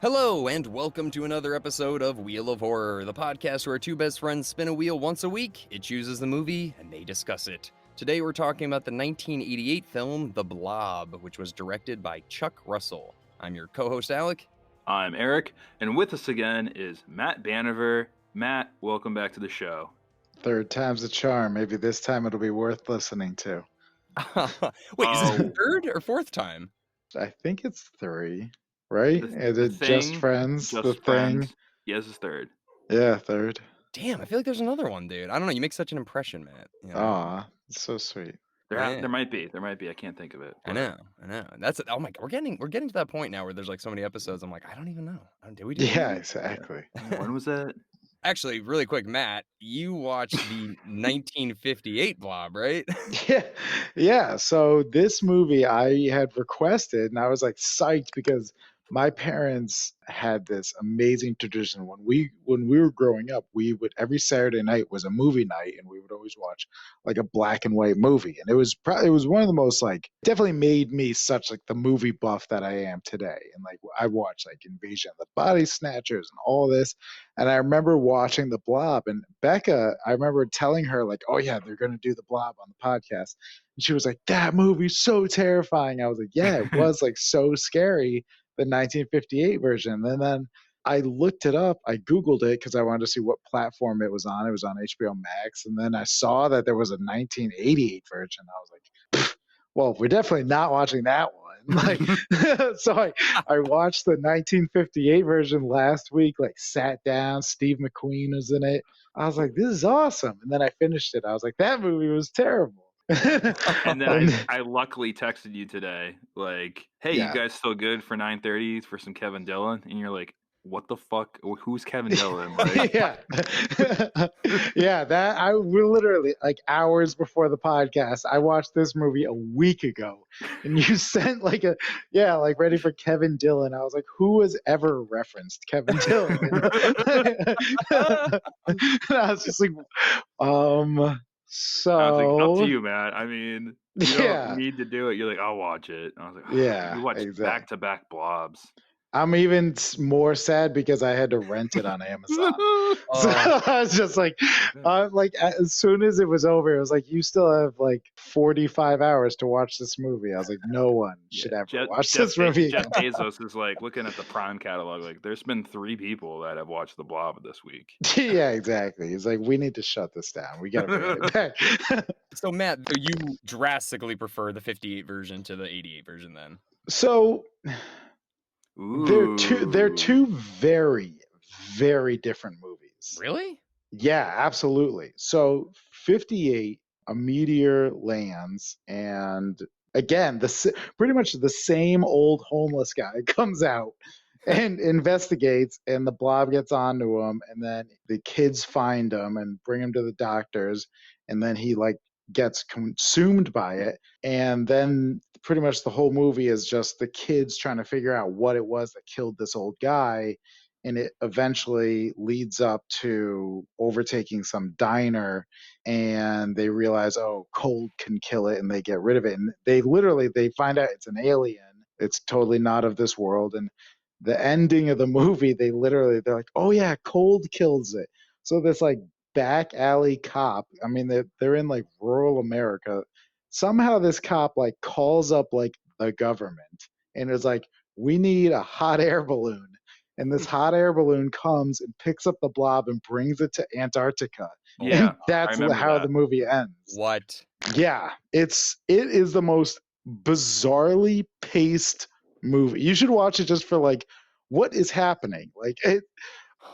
Hello, and welcome to another episode of Wheel of Horror, the podcast where two best friends spin a wheel once a week, it chooses the movie, and they discuss it. Today we're talking about the 1988 film The Blob, which was directed by Chuck Russell. I'm your co-host, Alec. I'm Erik, and with us again is Matt Banever. Matt, welcome back to the show. Third time's a charm. Maybe this time it'll be worth listening to. Wait, is it the third or fourth time? I think it's 3, right? Is it Thing, Just Friends? Just the Friends. Thing? Yes, it's third. Yeah, 3rd. Damn, I feel like there's another one, dude. I don't know, you make such an impression, Matt. You know? Aw, it's so sweet. There might be. I can't think of it. I know. That's it. Oh my god, we're getting to that point now where there's like so many episodes. I'm like, I don't even know. Did we do Yeah, exactly. When was that? Actually, really quick, Matt, you watched the 1958 Blob, right? Yeah. So this movie I had requested, and I was like psyched because my parents had this amazing tradition when we were growing up. We would every Saturday night was a movie night, and we would always watch like a black and white movie. And it was one of the most definitely made me such like the movie buff that I am today. And like I watched like Invasion of the Body Snatchers and all this. And I remember watching The Blob, and Becca, I remember telling her like, oh yeah, they're going to do The Blob on the podcast. And she was like, that movie's so terrifying. I was like, yeah, it was like so scary, the 1958 version. And then I looked it up. I Googled it because I wanted to see what platform it was on. It was on HBO Max. And then I saw that there was a 1988 version. I was like, well, we're definitely not watching that one. Like, so I watched the 1958 version last week, like sat down, Steve McQueen was in it. I was like, this is awesome. And then I finished it. I was like, that movie was terrible. And then I luckily texted you today, like, hey, Yeah. you guys still good for 9:30 for some Kevin Dillion? And you're like, what the fuck? Who's Kevin Dillion? Like, Yeah, that we literally like hours before the podcast, I watched this movie a week ago, and you sent like ready for Kevin Dillion. I was like, who has ever referenced Kevin Dillion? And I was just like, so I was like, up to you, Matt. I mean, you Yeah. don't need to do it. You're like, I'll watch it. And I was like, Yeah, we watched exactly. back-to-back Blobs. I'm even more sad because I had to rent it on Amazon. So I was just like as soon as it was over, it was like, you still have like 45 hours to watch this movie. I was like, no one should ever watch this movie. Jeff Bezos is like looking at the Prime catalog, like there's been 3 people that have watched The Blob this week. Yeah, exactly. He's like, we need to shut this down. We got to bring it back. So, Matt, you drastically prefer the 58 version to the 88 version then? So they're two very, very different movies. Really? Yeah, absolutely. So 58, a meteor lands, and again, pretty much the same old homeless guy comes out and investigates, and the Blob gets onto him, and then the kids find him and bring him to the doctors, and then he like gets consumed by it, and then pretty much the whole movie is just the kids trying to figure out what it was that killed this old guy. And it eventually leads up to overtaking some diner, and they realize, oh, cold can kill it, and they get rid of it. And they find out it's an alien. It's totally not of this world. And the ending of the movie, they're like, oh yeah, cold kills it. So this like back alley cop, I mean, they're in like rural America. Somehow this cop like calls up like the government and is like, we need a hot air balloon. And this hot air balloon comes and picks up the Blob and brings it to Antarctica. Yeah, and that's how the movie ends. What? Yeah, it is the most bizarrely paced movie. You should watch it just for like, what is happening? Like it.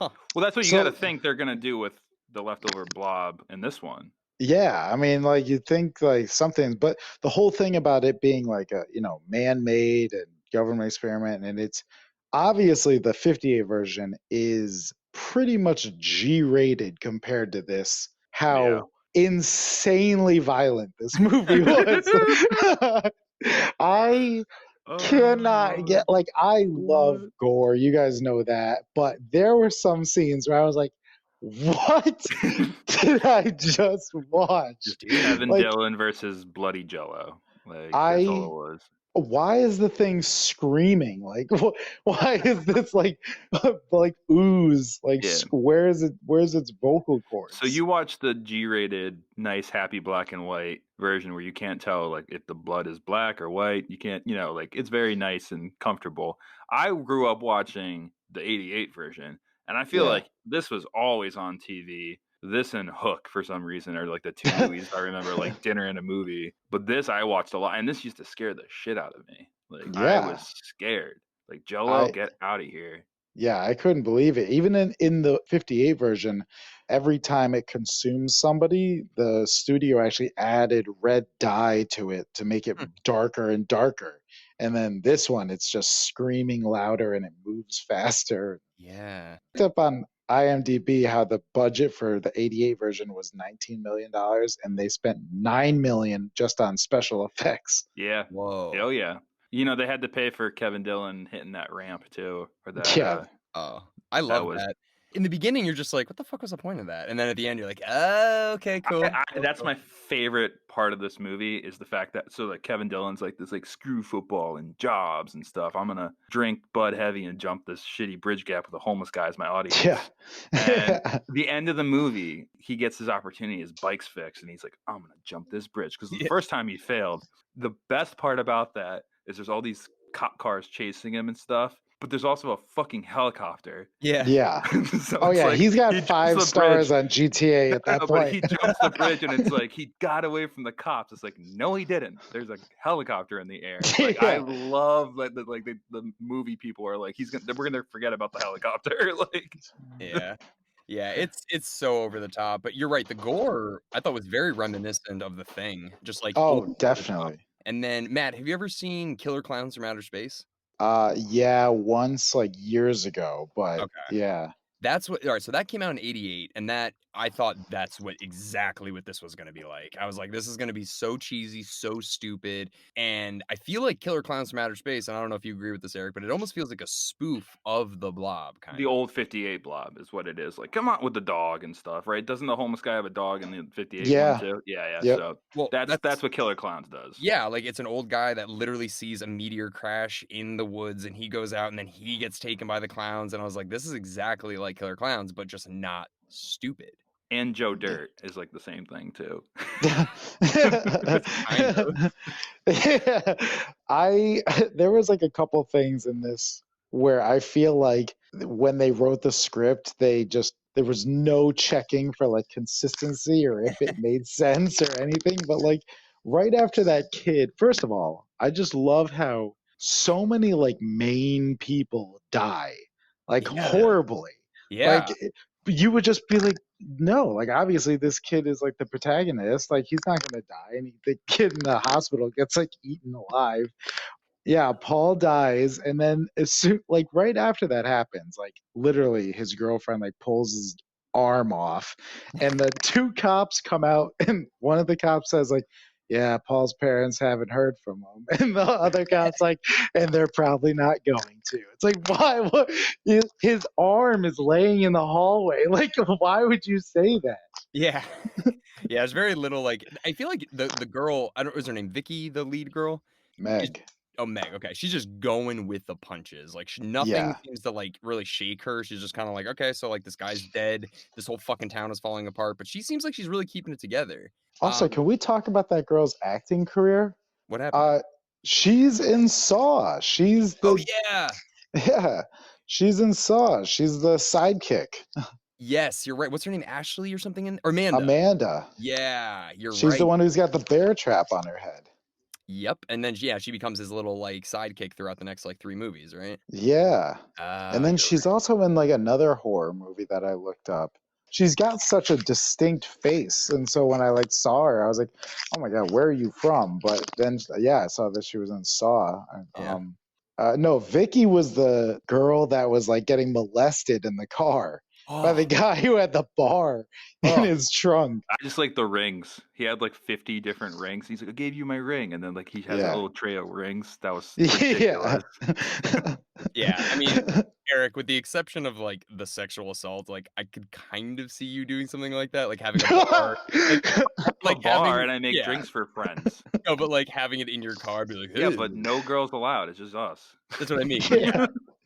Well, that's what you got to think they're gonna do with the leftover Blob in this one. Yeah, I mean, like you'd think like something, but the whole thing about it being like a man-made and government experiment, and it's obviously the 58 version is pretty much G-rated compared to this. How insanely violent this movie was. I cannot get I love gore. You guys know that, but there were some scenes where I was like, what did I just watch? Kevin Dillion versus Bloody Jello. Like, that's all it was. why is the thing screaming? Like, why is this like ooze? Like, Yeah. where's its vocal cords? So you watch the G-rated, nice, happy black and white version where you can't tell like if the blood is black or white. You can't, like it's very nice and comfortable. I grew up watching the '88 version, and I feel Yeah. like this was always on TV. This and Hook for some reason are like the two movies I remember, like dinner and a movie. But this I watched a lot, and this used to scare the shit out of me. Like I Yeah. was scared. Like Jello, get out of here. Yeah, I couldn't believe it. Even in the 58 version, every time it consumes somebody, the studio actually added red dye to it to make it darker and darker. And then this one, it's just screaming louder and it moves faster. Yeah. I looked up on IMDb how the budget for the 88 version was $19 million and they spent $9 million just on special effects. Yeah. Whoa. Oh yeah. They had to pay for Kevin Dillon hitting that ramp too, or that. Yeah. Oh, I love that. In the beginning, you're just like, what the fuck was the point of that? And then at the end, you're like, oh, okay, cool. That's my favorite part of this movie is the fact that Kevin Dillon's like this like screw football and jobs and stuff. I'm gonna drink Bud Heavy and jump this shitty bridge gap with a homeless guy as my audience. Yeah. And the end of the movie, he gets his opportunity, his bike's fixed, and he's like, I'm gonna jump this bridge. Because the first time he failed, the best part about that is there's all these cop cars chasing him and stuff. But there's also a fucking helicopter. Yeah. Yeah. So oh yeah, like, he's got 5 stars on GTA at that point. But he jumps the bridge and it's like he got away from the cops. It's like no, he didn't. There's a helicopter in the air. Like I love the movie people are like we're gonna forget about the helicopter. Like yeah, it's so over the top. But you're right. The gore I thought was very reminiscent of The Thing. Just like definitely. And then Matt, have you ever seen Killer Clowns from Outer Space? Yeah, once like years ago, but yeah. That's what. All right, so that came out in '88, and that I thought that's exactly what this was going to be like. I was like, this is going to be so cheesy, so stupid, and I feel like Killer Clowns from Outer Space. And I don't know if you agree with this, Eric, but it almost feels like a spoof of the Blob, kind of. The old '58 Blob is what it is. Like, come on with the dog and stuff, right? Doesn't the homeless guy have a dog in the '58 one too? Yeah. Yep. So that's what Killer Clowns does. Yeah, like it's an old guy that literally sees a meteor crash in the woods, and he goes out, and then he gets taken by the clowns. And I was like, this is exactly like Killer Clowns, but just not stupid. And Joe Dirt is like the same thing too. There was like a couple things in this where I feel like when they wrote the script, there was no checking for like consistency or if it made sense or anything. But like right after that kid, first of all, I just love how so many like main people die like horribly. Yeah. Like you would just be like, no, like obviously this kid is like the protagonist, like he's not gonna die, and the kid in the hospital gets like eaten alive. Yeah, Paul dies, and then as soon like right after that happens, like literally his girlfriend like pulls his arm off, and the 2 cops come out, and one of the cops says like, yeah, Paul's parents haven't heard from him. And the other guy's like, and they're probably not going to. It's like, why? What? His arm is laying in the hallway. Like, why would you say that? Yeah. Yeah, there's very little, like, I feel like the girl, I don't know, is her name Vicky, the lead girl? Meg. Meg, okay. She's just going with the punches. Like, nothing seems to, like, really shake her. She's just kind of like, okay, so, like, this guy's dead. This whole fucking town is falling apart. But she seems like she's really keeping it together. Also, can we talk about that girl's acting career? What happened? She's in Saw. She's the... Oh, yeah. Yeah. She's in Saw. She's the sidekick. Yes, you're right. What's her name? Ashley or something? Or Amanda? Amanda. Yeah, you're right. She's the one who's got the bear trap on her head. Yep. And then, she becomes his little, like, sidekick throughout the next, like, 3 movies, right? Yeah. And then she's also in, like, another horror movie that I looked up. She's got such a distinct face. And so when I, like, saw her, I was like, oh, my God, where are you from? But then, I saw that she was in Saw. No, Vicky was the girl that was, like, getting molested in the car. by the Oh, guy who had the bar in Oh. his trunk. I just like the rings. He had like 50 different rings. He's like, I gave you my ring. And then like he has a Yeah. little tray of rings. That was Yeah. ridiculous. Yeah, I mean, Eric, with the exception of, like, the sexual assault, like, I could kind of see you doing something like that, like having a bar, like A bar having and I make yeah. drinks for friends. No, but, like, having it in your car, be like, Yeah, "Hey." but no girls allowed. It's just us. That's what I mean, but yeah,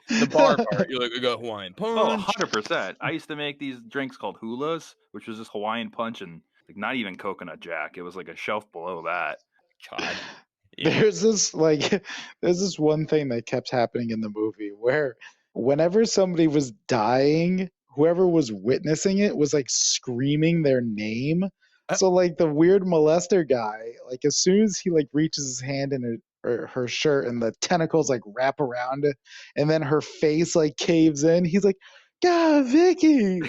the bar part, you're like, "We got Hawaiian Oh, punch." 100%. I used to make these drinks called hulas, which was just Hawaiian punch and like not even coconut jack. It was like a shelf below that. God. Yeah. There's this there's this one thing that kept happening in the movie where whenever somebody was dying, whoever was witnessing it was like screaming their name. So like the weird molester guy, like as soon as he like reaches his hand in her shirt and the tentacles like wrap around it, and then her face like caves in, he's like, God, Vicky!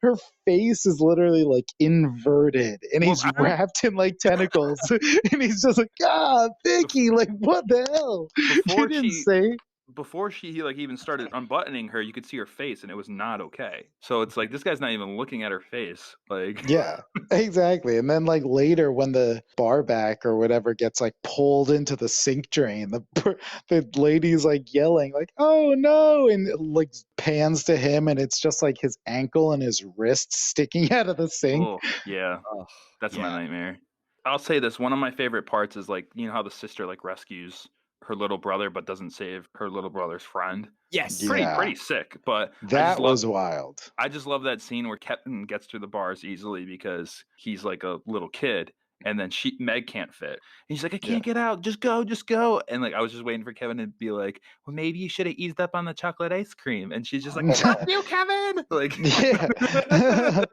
Her face is literally like inverted, and Well, he's wrapped in like tentacles, and he's just like, God, Vicky! Like, what the hell? Before You didn't she- say. Before she like even started unbuttoning her, you could see her face and it was not okay. So it's like this guy's not even looking at her face. Like Yeah, exactly. And then like later when the bar back or whatever gets like pulled into the sink drain, the lady's like yelling like, "Oh no!" and it, like pans to him and it's just like his ankle and his wrist sticking out of the sink. oh, yeah. Ugh, That's my yeah. nightmare. I'll say this, one of my favorite parts is like, you know how the sister like rescues her little brother but doesn't save her little brother's friend? Yes. Yeah. Pretty sick, but That was wild. I just love that scene where Kevin gets through the bars easily because he's like a little kid, and then Meg can't fit. And he's like, I can't get out. Just go. And like I was just waiting for Kevin to be like, well, maybe you should have eased up on the chocolate ice cream. And she's just like, fuck you, Kevin. Like, Yeah.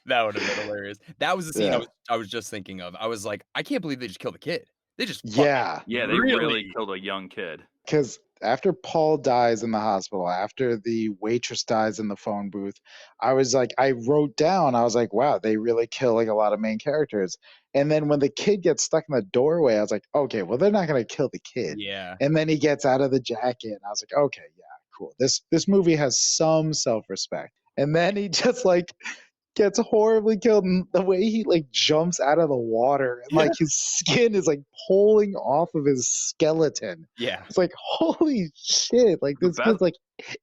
That would have been hilarious. That was the scene Yeah. I was just thinking of. I was like, I can't believe they just killed a kid. They just Yeah. yeah, they really killed a young kid. Because after Paul dies in the hospital, after the waitress dies in the phone booth, I was like, I wrote down, I was like, wow, they really kill like a lot of main characters. And then when the kid gets stuck in the doorway, I was like, okay, well, they're not going to kill the kid. Yeah. And then he gets out of the jacket, and I was like, okay, yeah, cool. This movie has some self-respect. And then he just like gets horribly killed, and the way he like jumps out of the water and like his skin is like pulling off of his skeleton. Yeah. It's like, holy shit, like this kid's like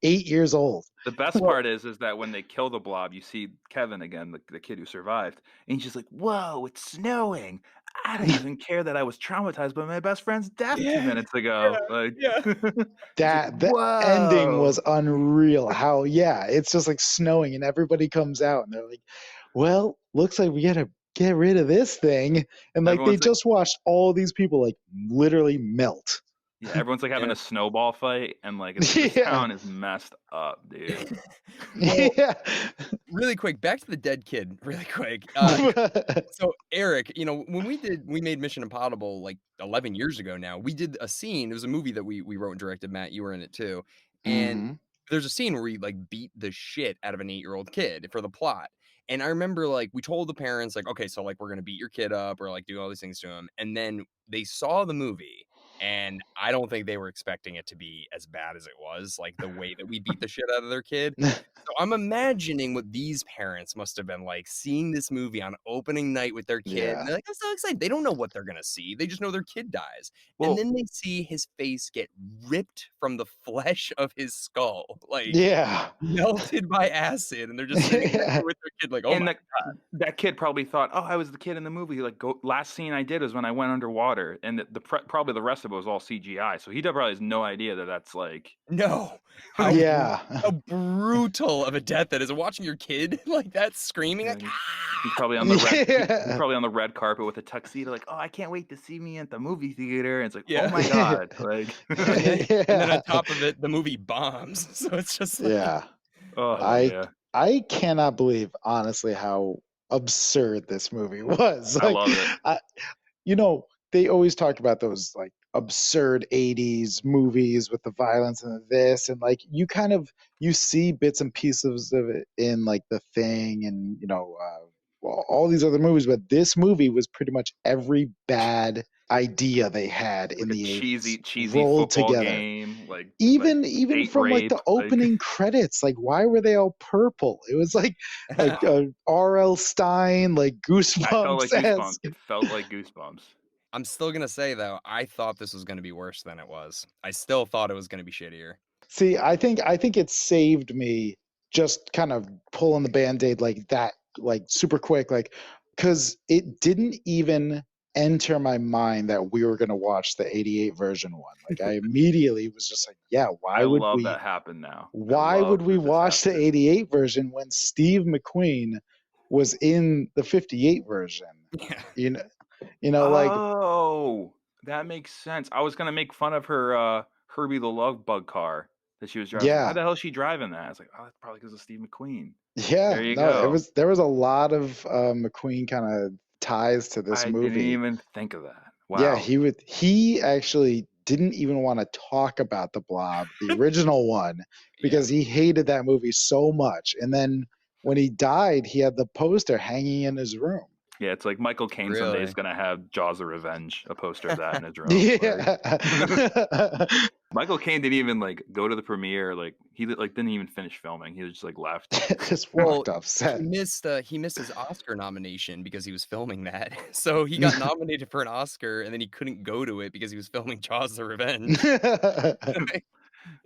8 years old. The best part is that when they kill the blob, you see Kevin again, the kid who survived, and he's just like, whoa, it's snowing. I don't even care that I was traumatized by my best friend's death 2 minutes ago. The ending was unreal. How it's just like snowing and everybody comes out and they're like, well, looks like we gotta get rid of this thing. And like Everyone's they just watched all these people like literally melt. Yeah, everyone's like having a snowball fight, and like this town is messed up, dude. Yeah. Really quick, back to the dead kid. Really quick. So Eric, you know, when we made Mission Impossible like 11 years ago now, we did a scene. It was a movie that we wrote and directed. Matt, you were in it too. And there's a scene where we like beat the shit out of an 8-year-old kid for the plot. And I remember like we told the parents like, okay, so like we're gonna beat your kid up or like do all these things to him. And then they saw the movie. And I don't think they were expecting it to be as bad as it was, like the way that we beat the shit out of their kid. So I'm imagining what these parents must have been like seeing this movie on opening night with their kid. And they're like, I'm so excited. They don't know what they're going to see. They just know their kid dies. Well, and then they see his face get ripped from the flesh of his skull, like melted by acid. And they're just sitting there with their kid like, oh my God. That kid probably thought, oh, I was the kid in the movie. Like, last scene I did was when I went underwater. And probably the rest of it was all CGI. So he probably has no idea that that's like... No. How brutal of a death that is. Watching your kid like that screaming. Like, he's probably on the red carpet with a tuxedo. Like, oh, I can't wait to see me at the movie theater. And it's like, oh my God. Like, and then on top of it, the movie bombs. So it's just like, I cannot believe, honestly, how absurd this movie was. Like, I love it. They always talk about those like absurd 80s movies with the violence and this, and like you see bits and pieces of it in like The Thing and all these other movies, but this movie was pretty much every bad idea they had in Like a the 80s cheesy rolled football together. game, like Even date from like rape, the opening credits, like why were they all purple? It was like R.L. Stein, like I felt like Goosebumps Goosebumps. esque. It felt like Goosebumps. I'm still gonna say though, I thought this was gonna be worse than it was. I still thought it was gonna be shittier. See, I think it saved me just kind of pulling the band-aid like that, like super quick, like because it didn't even enter my mind that we were gonna watch the 88 version one. Like I immediately was just like, yeah, I love that happened now. why would we watch the 88 version when Steve McQueen was in the 58 version? Yeah. You know, like Oh, that makes sense. I was gonna make fun of her Herbie the Love Bug car that she was driving. Like, how yeah, the hell is she driving that? I was like, oh, that's probably because of Steve McQueen. yeah, There you no, go. there was a lot of McQueen kind of ties to this I didn't movie. even think of that. Yeah, Wow. he actually didn't even want to talk about the Blob, the original one, because he hated that movie so much. And then when he died, he had the poster hanging in his room. Yeah, it's like Michael Caine someday is gonna have Jaws of Revenge, a poster of that in his room. Yeah. Michael Caine didn't even like go to the premiere. Like he like didn't even finish filming. He just like left. Just Well, walked off set. he missed his Oscar nomination because he was filming that. So he got nominated for an Oscar and then he couldn't go to it because he was filming Jaws of Revenge.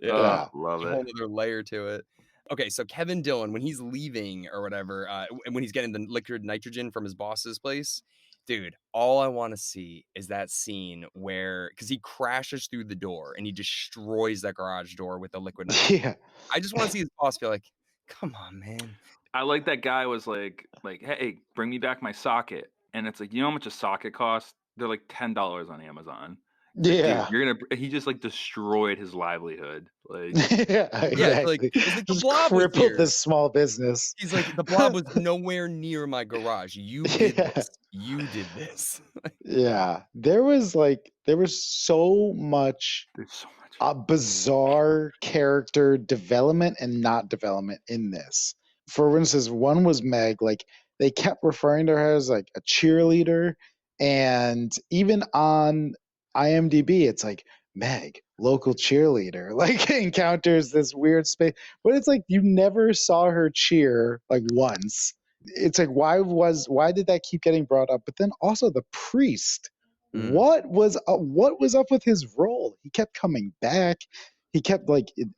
Yeah. Love A it. whole other layer to it. Okay, so Kevin Dillon, when he's leaving or whatever, and when he's getting the liquid nitrogen from his boss's place, dude, all I want to see is that scene where, because he crashes through the door and he destroys that garage door with the liquid nitrogen. Yeah. I just want to see his boss feel like, come on, man. I like that guy was like, hey, bring me back my socket. And it's like, you know how much a socket costs? They're like $10 on Amazon. Yeah. Dude, he just like destroyed his livelihood. Like, Yeah, exactly. It's like the Just Blob was crippled here. this small business. He's like, the Blob was nowhere near my garage. You did this. You did this. Yeah. There was so much there's so much. bizarre character development and not development in this. For instance, one was Meg. Like they kept referring to her as like a cheerleader, and even on IMDb, it's like Meg, local cheerleader, like encounters this weird space. But it's like you never saw her cheer like once. It's like why did that keep getting brought up? But then also the priest. What was up with his role? He kept coming back. He kept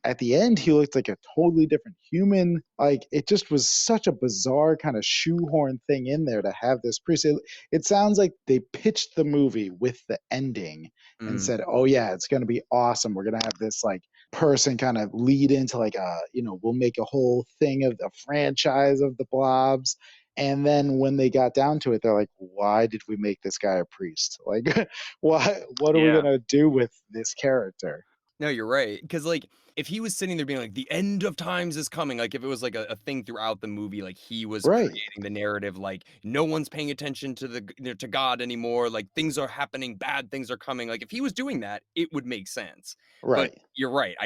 at the end he looked like a totally different human. Like it just was such a bizarre kind of shoehorn thing in there to have this priest. It sounds like they pitched the movie with the ending and said, "Oh yeah, it's going to be awesome. We're going to have this like person kind of lead into like we'll make a whole thing of the franchise of the Blobs." And then when they got down to it, they're like, why did we make this guy a priest? Like, what are we going to do with this character? No, you're right. Because, like, if he was sitting there being like, the end of times is coming, like, if it was like a thing throughout the movie, like, he was creating the narrative, like, no one's paying attention to to God anymore, like, things are happening, bad things are coming. Like, if he was doing that, it would make sense. Right. But you're right.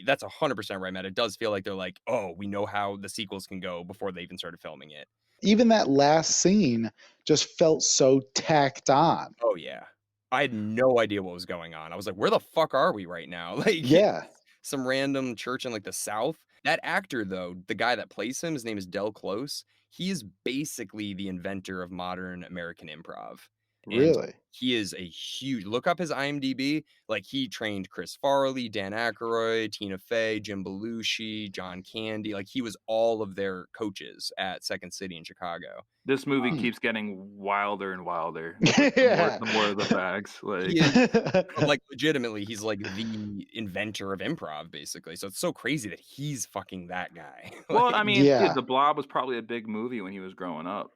That's 100% right, Matt. It does feel like they're like, oh, we know how the sequels can go before they even started filming it. Even that last scene just felt so tacked on. Oh, yeah. I had no idea what was going on. I was like, where the fuck are we right now? Like, yeah. Some random church in like the South. That actor, though, the guy that plays him, his name is Del Close. He is basically the inventor of modern American improv. Really? He is a huge, look up his IMDb. Like he trained Chris Farley, Dan Aykroyd, Tina Fey, Jim Belushi, John Candy. Like he was all of their coaches at Second City in Chicago. This movie keeps getting wilder and wilder. Yeah. The more of the facts. Like legitimately, he's like the inventor of improv, basically. So it's so crazy that he's fucking that guy. Well, I mean, dude, The Blob was probably a big movie when he was growing up,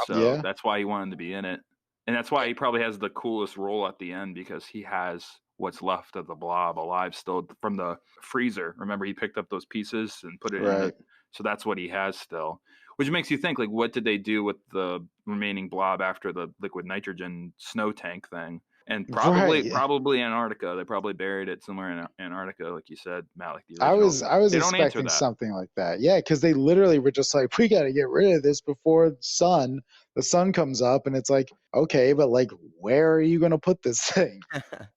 so that's why he wanted to be in it. And that's why he probably has the coolest role at the end, because he has what's left of the Blob alive still from the freezer. Remember, he picked up those pieces and put it in it. So that's what he has still. Which makes you think, like, what did they do with the remaining Blob after the liquid nitrogen snow tank thing? And Right. probably Antarctica. They probably buried it somewhere in Antarctica, like you said, Matt, like the I original. was They don't answer expecting that. something like that. Yeah, because they literally were just like, we got to get rid of this before the sun comes up, and it's like, okay, but like, where are you going to put this thing?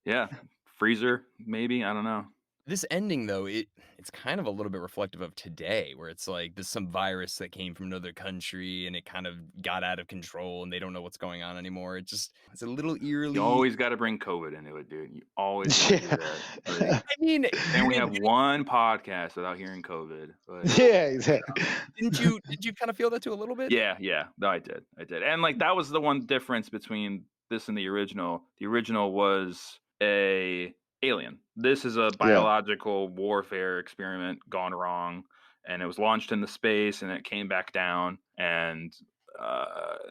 Yeah, freezer, maybe. I don't know. This ending, though, it's kind of a little bit reflective of today, where it's like there's some virus that came from another country and it kind of got out of control and they don't know what's going on anymore. It's a little eerily. You always got to bring COVID into it, dude. You always got to do that. Like, I mean, and we have one podcast without hearing COVID. Like, Yeah, exactly. did you kind of feel that too a little bit? yeah. No, I did. And like that was the one difference between this and the original. The original was a alien. This is a biological warfare experiment gone wrong, and it was launched into space and it came back down, and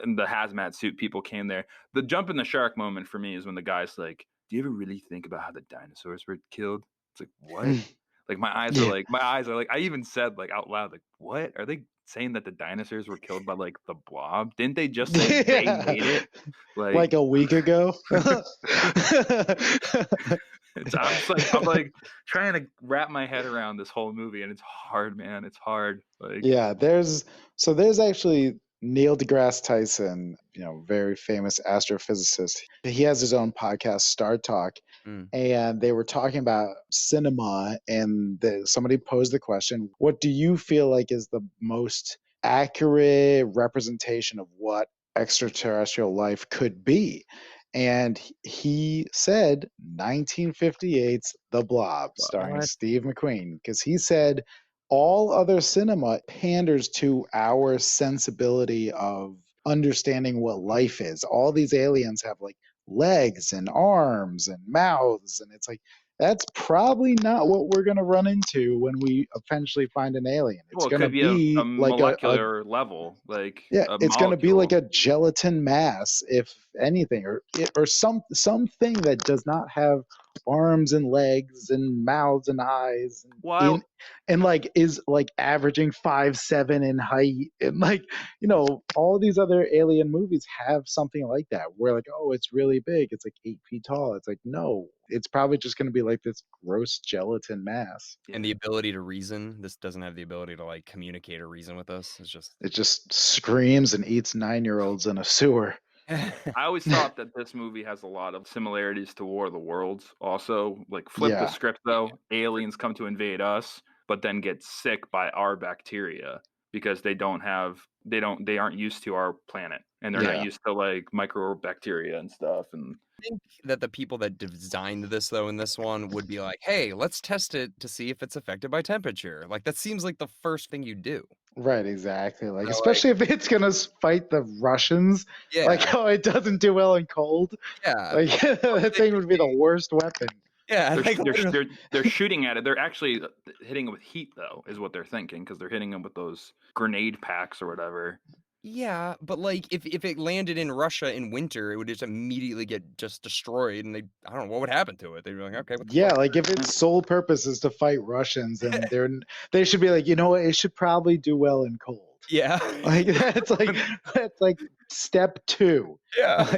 in the hazmat suit people came there. The jump in the shark moment for me is when the guy's like, do you ever really think about how the dinosaurs were killed? It's like, what? Like my eyes are like I even said like out loud, like, what? Are they saying that the dinosaurs were killed by like the Blob? Didn't they just say they made it? Like a week ago. I'm like trying to wrap my head around this whole movie, and it's hard, man. It's hard. Like, yeah, there's actually Neil deGrasse Tyson, very famous astrophysicist. He has his own podcast, Star Talk, and they were talking about cinema, and somebody posed the question, what do you feel like is the most accurate representation of what extraterrestrial life could be? And he said 1958's The Blob, starring Steve McQueen, because he said all other cinema panders to our sensibility of understanding what life is. All these aliens have like legs and arms and mouths, and it's like, that's probably not what we're going to run into when we eventually find an alien. It's going to be a like molecular level, like it's going to be like a gelatin mass, if anything, or something that does not have arms and legs and mouths and eyes, and like is like averaging 5'7" in height, and like all these other alien movies have something like that. We're like, oh, it's really big. It's like 8 feet tall. It's like, no, it's probably just going to be like this gross gelatin mass. And the ability to reason. This doesn't have the ability to like communicate or reason with us. It just screams and eats 9-year-olds in a sewer. I always thought that this movie has a lot of similarities to War of the Worlds. Also, like flip the script though, aliens come to invade us, but then get sick by our bacteria because they aren't used to our planet, and they're not used to like microbacteria and stuff. And I think that the people that designed this though in this one would be like, hey, let's test it to see if it's affected by temperature. Like that seems like the first thing you do. Right, exactly. Like, especially if it's gonna fight the Russians. Yeah. Like, oh, it doesn't do well in cold. Yeah. Like that thing would be the worst weapon. Yeah. They're shooting at it. They're actually hitting it with heat, though, is what they're thinking, because they're hitting them with those grenade packs or whatever. Yeah, but like if it landed in Russia in winter, it would just immediately get just destroyed, and I don't know what would happen to it. They'd be like, okay, what the fuck? Like if its sole purpose is to fight Russians, and they should be like, you know what, it should probably do well in cold. Yeah, like that's like step 2. Yeah,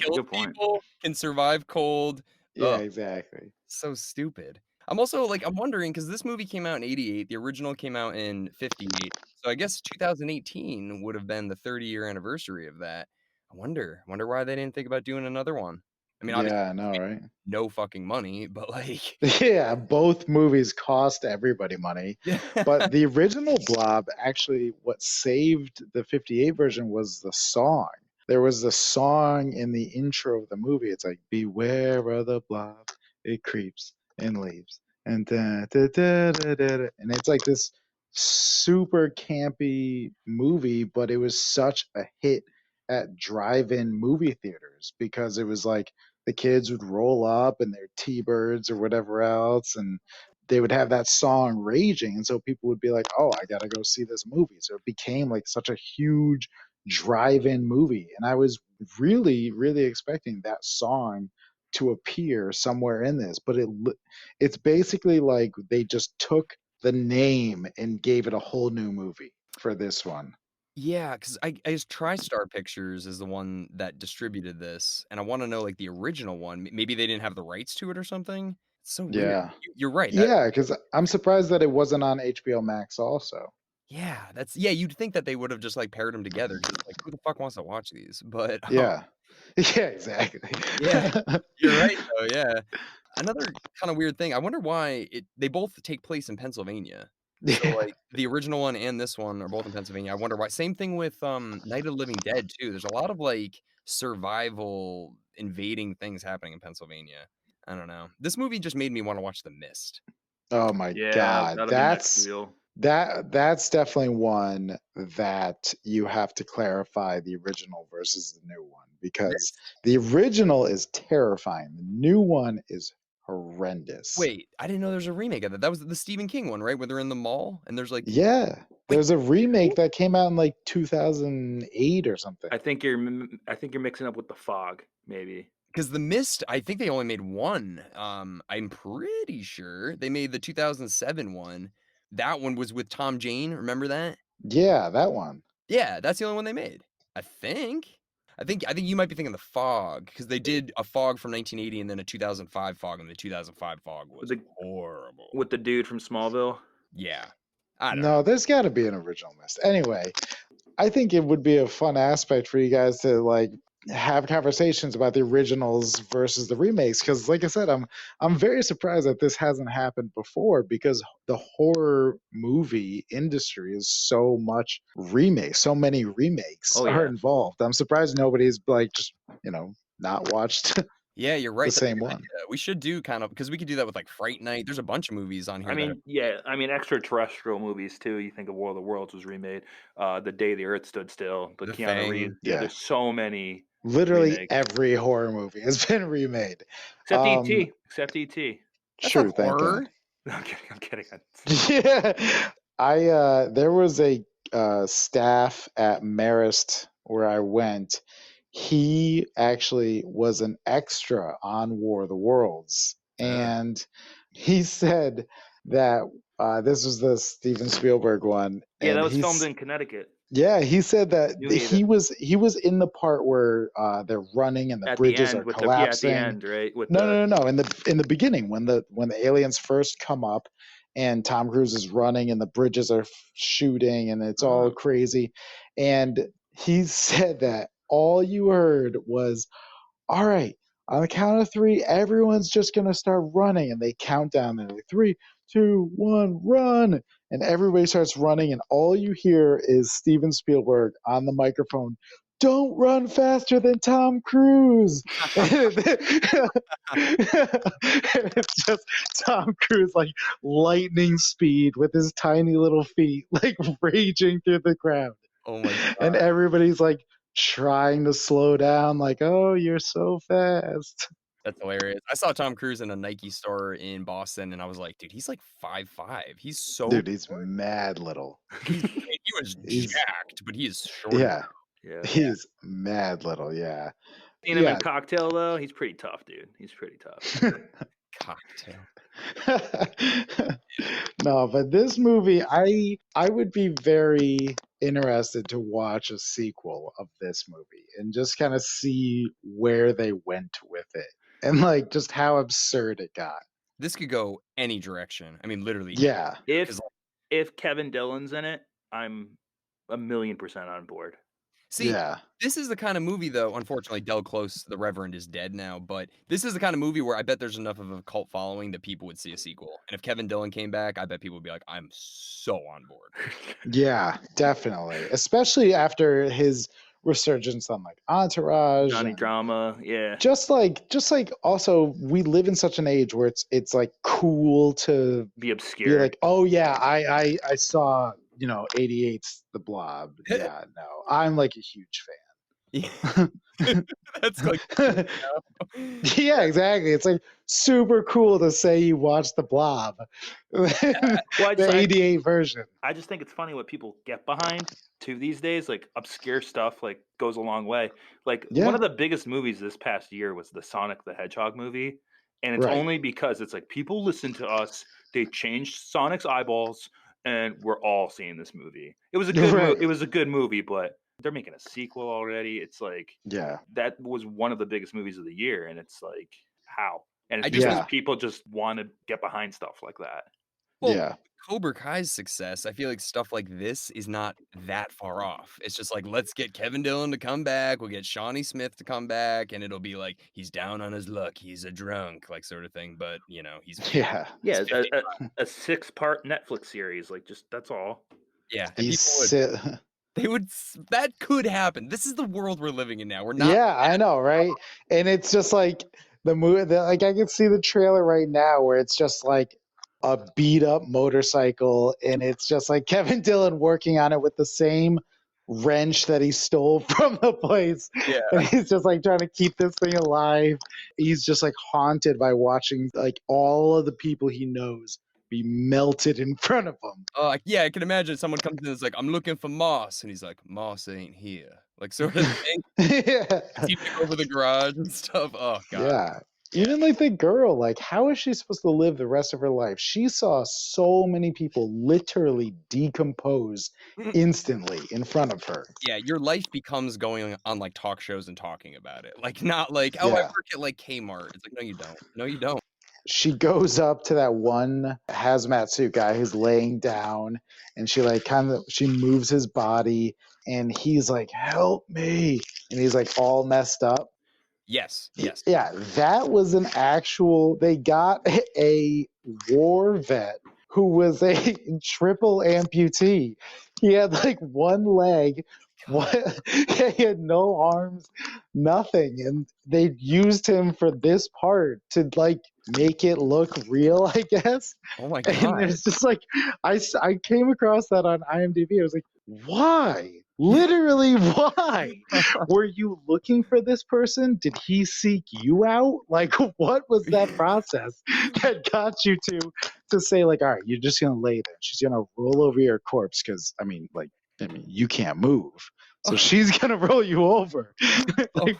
good point. People can survive cold. Yeah, exactly. So stupid. I'm also like, I'm wondering, because this movie came out in 88, the original came out in 58, so I guess 2018 would have been the 30-year anniversary of that. I wonder why they didn't think about doing another one. I mean, obviously, I know, right? No fucking money, but like, yeah, both movies cost everybody money. But the original Blob, actually, what saved the 58 version was the song. There was the song in the intro of the movie. It's like, beware of the blob, it creeps and leaves, and and it's like this super campy movie, but it was such a hit at drive-in movie theaters because it was like the kids would roll up in their T-Birds or whatever else, and they would have that song raging, and so people would be like, oh, I gotta go see this movie. So it became like such a huge drive-in movie, and I was really, really expecting that song to appear somewhere in this, but it's basically like they just took the name and gave it a whole new movie for this one. Yeah, because I guess TriStar Pictures is the one that distributed this, and I wanna know, like, the original one, maybe they didn't have the rights to it or something? It's so weird. Yeah. You're right, that Yeah, because I'm surprised that it wasn't on HBO Max also. yeah, yeah, you'd think that they would've just, like, paired them together because it's like, who the fuck wants to watch these? But, Yeah. Yeah, exactly. yeah, you're right, though, yeah. Another kinda weird thing, I wonder why they both take place in Pennsylvania. So, Yeah. like, the original one and this one are both in Pennsylvania, I wonder why. Same thing with, Night of the Living Dead, too, there's a lot of, like, survival invading things happening in Pennsylvania. I don't know. This movie just made me wanna watch The Mist. Oh my Yeah, God. that'll be next wheel. That's definitely one that you have to clarify the original versus the new one because This the original is terrifying. The new one is horrendous. Wait, I didn't know there was a remake of that. That was the Stephen King one, right? Where they're in the mall and there's, like Yeah. wait, There's a remake that came out in like 2008 or something. I think you're mixing up with The Fog, maybe. 'cause The Mist, I think they only made one. I'm pretty sure they made the 2007 one. That one was with Tom Jane, remember that? Yeah, that one. Yeah, that's the only one they made. I think. I think you might be thinking The Fog, because they did a Fog from 1980 and then a 2005 Fog, and the 2005 Fog was The horrible. with the dude from Smallville. Yeah. I don't know. No, there's got to be an original Mist. Anyway, I think it would be a fun aspect for you guys to like have conversations about the originals versus the remakes because like I said, I'm very surprised that this hasn't happened before because the horror movie industry is so much remake, so many remakes Oh, are yeah. involved. I'm surprised nobody's like just, not watched Yeah, you're the right, that's a same good one. idea. We should do kind of because we could do that with, like, Fright Night. There's a bunch of movies on here that have Extraterrestrial movies too. You think of War of the Worlds was remade, The Day the Earth Stood Still, the The Keanu Thing. Reeves. Yeah, Yeah. there's so many Literally remakes. every horror movie has been remade. Except Um E.T. Except E.T. That's not True, thank God. horror. No, I'm kidding. Yeah. There was a staff at Marist where I went. He actually was an extra on War of the Worlds, and he said that this was the Steven Spielberg one, Yeah, that and was filmed in Connecticut. yeah, he said that New he Haven. was in the part where they're running and the At the bridges end are with collapsing. at the end, right? With No. In the beginning, when the aliens first come up, and Tom Cruise is running, and the bridges are shooting, and it's all crazy, and he said that all you heard was, "All right, on the count of three, everyone's just gonna start running," and they count down, and they're like 3, 2, 1, run, and everybody starts running, and all you hear is Steven Spielberg on the microphone. Don't run faster than Tom Cruise. And it's just Tom Cruise like lightning speed with his tiny little feet, like raging through the crowd. Oh my god. And everybody's like trying to slow down, like, oh, you're so fast. That's hilarious. I saw Tom Cruise in a Nike store in Boston, and I was like, "Dude, he's like 5'5". He's so Dude, he's short." mad little. I mean, he was He's jacked, but he is short. yeah, yeah. he's mad little, yeah. Seen him in Yeah. Cocktail though. He's pretty tough, dude. He's pretty tough. Cocktail. No, but this movie, I would be very interested to watch a sequel of this movie and just kind of see where they went with it and like just how absurd it got. This could go any direction. I mean, literally. Yeah. If Kevin Dillon's in it, I'm 1,000,000% on board. See, Yeah. this is the kind of movie, though. Unfortunately, Del Close, the Reverend, is dead now. But this is the kind of movie where I bet there's enough of a cult following that people would see a sequel. And if Kevin Dillon came back, I bet people would be like, "I'm so on board." Yeah, definitely. Especially after his resurgence on like Entourage. Johnny and Drama, yeah. Just like also we live in such an age where it's like cool to Be be obscure. like, oh yeah, I saw 88's The Blob. Yeah, no, I'm like a huge fan. That's like, Yeah, exactly. It's like super cool to say you watched The Blob, Well, the '88 version. I just think it's funny what people get behind too these days. Like obscure stuff like goes a long way. Like Yeah. one of the biggest movies this past year was the Sonic the Hedgehog movie. And it's Right. only because it's like people listen to us. They changed Sonic's eyeballs and we're all seeing this movie. It was a good Right. it was a good movie, but they're making a sequel already. It's like Yeah. that was one of the biggest movies of the year, and it's like how? And it's I because just- people just want to get behind stuff like that. Well, Yeah. Cobra Kai's success, I feel like stuff like this is not that far off. It's just like, let's get Kevin Dillon to come back. We'll get Shawnee Smith to come back, and it'll be like, he's down on his luck. He's a drunk, like sort of thing. But, you know, he's Yeah. Yeah, It's a 6-part Netflix series, like just that's all. yeah. And He's people would, they would, that could happen. This is the world we're living in now. We're not. Yeah, I know, right? And it's just like the movie. Like I can see the trailer right now, where it's just like a beat up motorcycle, and it's just like Kevin Dillon working on it with the same wrench that he stole from the place. Yeah. And he's just like trying to keep this thing alive. He's just like haunted by watching like all of the people he knows be melted in front of him. Yeah, I can imagine someone comes in and is like, I'm looking for Moss. And he's like, Moss ain't here. Like, sort of thing. Yeah. He took over the garage and stuff. Oh, God. Yeah. Even like the girl, like how is she supposed to live the rest of her life? She saw so many people literally decompose instantly in front of her. Yeah, your life becomes going on like talk shows and talking about it. Like, not like, oh, I Yeah. work at like Kmart. It's like, no, you don't. No, you don't. She goes up to that one hazmat suit guy who's laying down, and she like she moves his body, and he's like, help me. And he's like all messed up. Yes. Yes. Yeah, that was an actual. They got a war vet who was a triple amputee. He had like one leg, he had no arms, nothing, and they used him for this part to like make it look real, I guess. Oh my And God. it's just like I came across that on IMDb. I was like, why? Literally, why? Were you looking for this person? Did he seek you out? Like, what was that process that got you to say, like, all right, you're just gonna lay there. She's gonna roll over your corpse because, you can't move, so she's gonna roll you over. Like,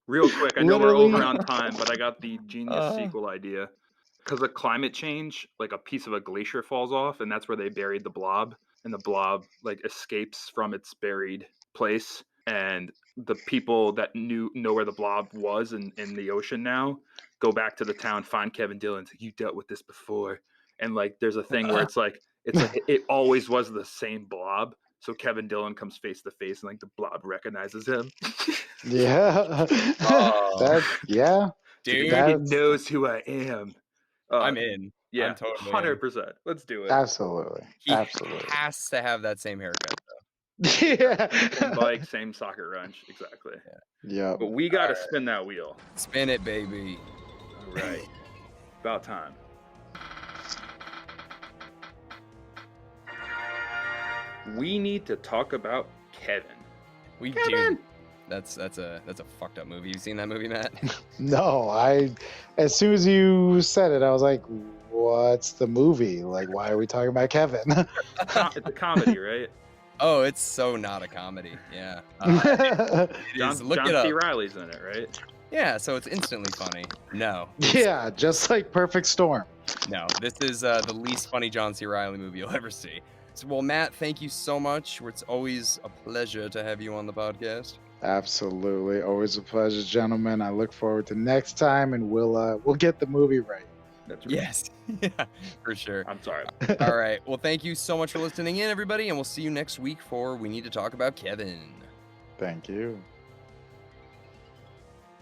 Real quick, I know Literally. we're over on time, but I got the genius sequel idea. Because of climate change, like a piece of a glacier falls off, and that's where they buried the blob. And the blob like escapes from its buried place, and the people that know where the blob was in the ocean now go back to the town, find Kevin Dillon, like, you dealt with this before, and like there's a thing where it's like it always was the same blob. So Kevin Dillon comes face to face, and like the blob recognizes him. yeah, yeah, Dude, He knows who I am. I'm in. Yeah, I'm totally in. 100%. Let's do it. absolutely, He absolutely. has to have that same haircut, though. Yeah, Same bike, same soccer wrench, exactly. yeah. But we got to spin that wheel. Spin it, baby. All right, about time. We need to talk about Kevin. We Kevin! do. That's a fucked up movie. You seen that movie, Matt? No, as soon as you said it, I was like, what's the movie? Like, why are we talking about Kevin? It's a comedy, right? Oh, it's so not a comedy. Yeah. It is. Look John it up. C. Reilly's in it, right? Yeah, so it's instantly funny. No. Yeah, just like Perfect Storm. No, this is the least funny John C. Reilly movie you'll ever see. So, well, Matt, thank you so much. It's always a pleasure to have you on the podcast. Absolutely. Always a pleasure, gentlemen. I look forward to next time, and we'll get the movie right. That's right. Yes. Yeah, for sure. I'm sorry. All right. Well, thank you so much for listening in, everybody, and we'll see you next week for We Need to Talk About Kevin. Thank you.